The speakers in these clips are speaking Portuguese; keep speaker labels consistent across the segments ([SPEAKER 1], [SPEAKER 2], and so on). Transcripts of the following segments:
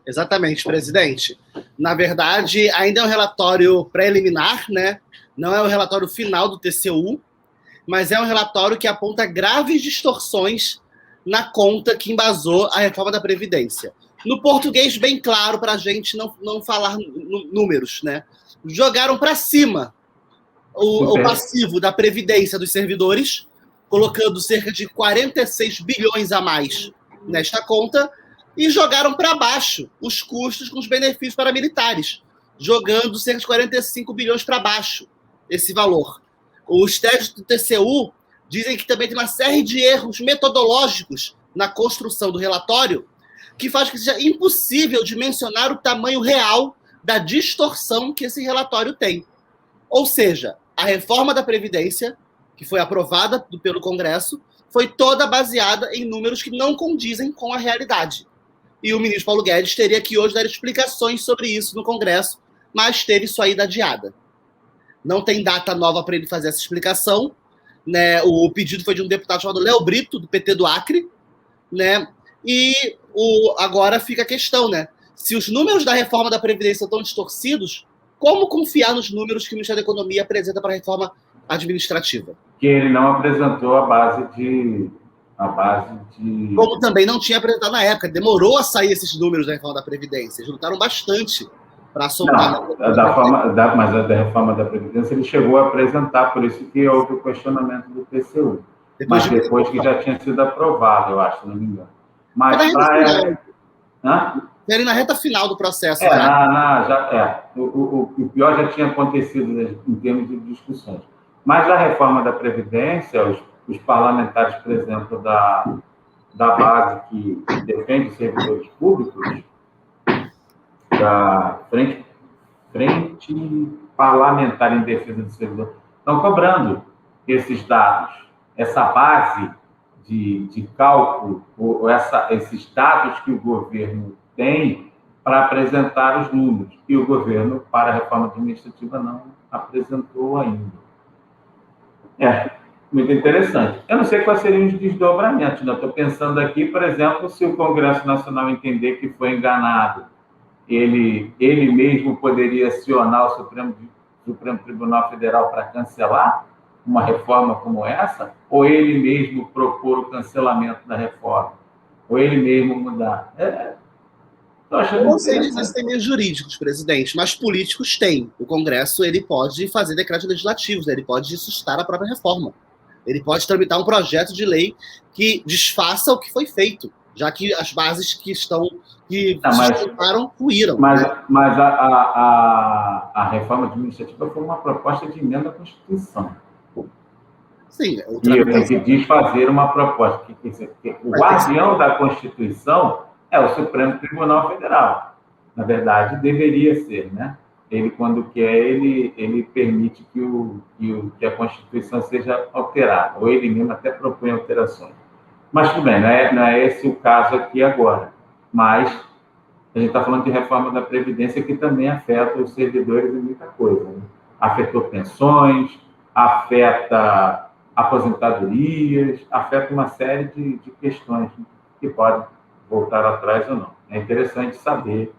[SPEAKER 1] Exatamente, presidente. Na verdade, ainda é um relatório preliminar, né? Não é o relatório final do TCU, mas é um relatório que aponta graves distorções na conta que embasou a reforma da Previdência. No português, bem claro, para a gente não falar números, né? Jogaram para cima o passivo da Previdência dos servidores, colocando cerca de 46 bilhões a mais nesta conta, e jogaram para baixo os custos com os benefícios para militares, jogando cerca de 45 bilhões para baixo esse valor. Os testes do TCU dizem que também tem uma série de erros metodológicos na construção do relatório que faz que seja impossível dimensionar o tamanho real da distorção que esse relatório tem. Ou seja, a reforma da Previdência, que foi aprovada pelo Congresso, foi toda baseada em números que não condizem com a realidade. E o ministro Paulo Guedes teria que hoje dar explicações sobre isso no Congresso, mas teve sua ida adiada. Não tem data nova para ele fazer essa explicação, né? O pedido foi de um deputado chamado Léo Brito, do PT do Acre, né? E agora fica a questão, né? Se os números da reforma da Previdência estão distorcidos, como confiar nos números que o Ministério da Economia apresenta para a reforma administrativa?
[SPEAKER 2] Que ele não apresentou a base de...
[SPEAKER 1] Como também não tinha apresentado na época. Demorou a sair esses números da reforma da Previdência. Eles lutaram bastante para soltar.
[SPEAKER 2] Mas a da reforma da Previdência ele chegou a apresentar, por isso que houve o questionamento do TCU. Depois que já tinha sido aprovado, eu acho, se não me engano. Mas
[SPEAKER 1] era na reta final do processo.
[SPEAKER 2] O pior já tinha acontecido em termos de discussões. Mas a reforma da Previdência, os parlamentares, por exemplo, da base que defende os servidores públicos, da Frente Parlamentar em Defesa do Servidor, estão cobrando esses dados, essa base de cálculo, esses dados que o governo tem para apresentar os números. E o governo, para a reforma administrativa, não apresentou ainda. Muito interessante. Eu não sei quais seriam os desdobramentos. Estou pensando aqui, por exemplo, se o Congresso Nacional entender que foi enganado, ele mesmo poderia acionar o Supremo Tribunal Federal para cancelar uma reforma como essa, ou ele mesmo propor o cancelamento da reforma, ou ele mesmo mudar.
[SPEAKER 1] Eu não sei dizer se tem meios jurídicos, presidente, mas políticos têm. O Congresso ele pode fazer decretos legislativos, ele pode suscitar a própria reforma. Ele pode tramitar um projeto de lei que desfaça o que foi feito, já que as bases que sustentaram ruíram.
[SPEAKER 2] Mas a reforma administrativa foi uma proposta de emenda à Constituição.
[SPEAKER 1] Sim.
[SPEAKER 2] Que diz fazer uma proposta. O guardião da Constituição é o Supremo Tribunal Federal. Na verdade, deveria ser, né? Ele, quando quer, ele permite que a Constituição seja alterada, ou ele mesmo até propõe alterações. Mas tudo bem, não é esse o caso aqui agora. Mas a gente está falando de reforma da Previdência que também afeta os servidores em muita coisa. Né? Afetou pensões, afeta aposentadorias, afeta uma série de questões que podem voltar atrás ou não. É interessante saber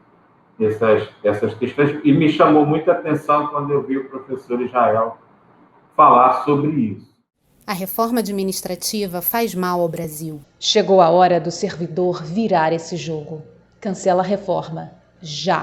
[SPEAKER 2] essas questões, e me chamou muita atenção quando eu vi o professor Israel falar sobre isso.
[SPEAKER 3] A reforma administrativa faz mal ao Brasil.
[SPEAKER 4] Chegou a hora do servidor virar esse jogo. Cancela a reforma. Já!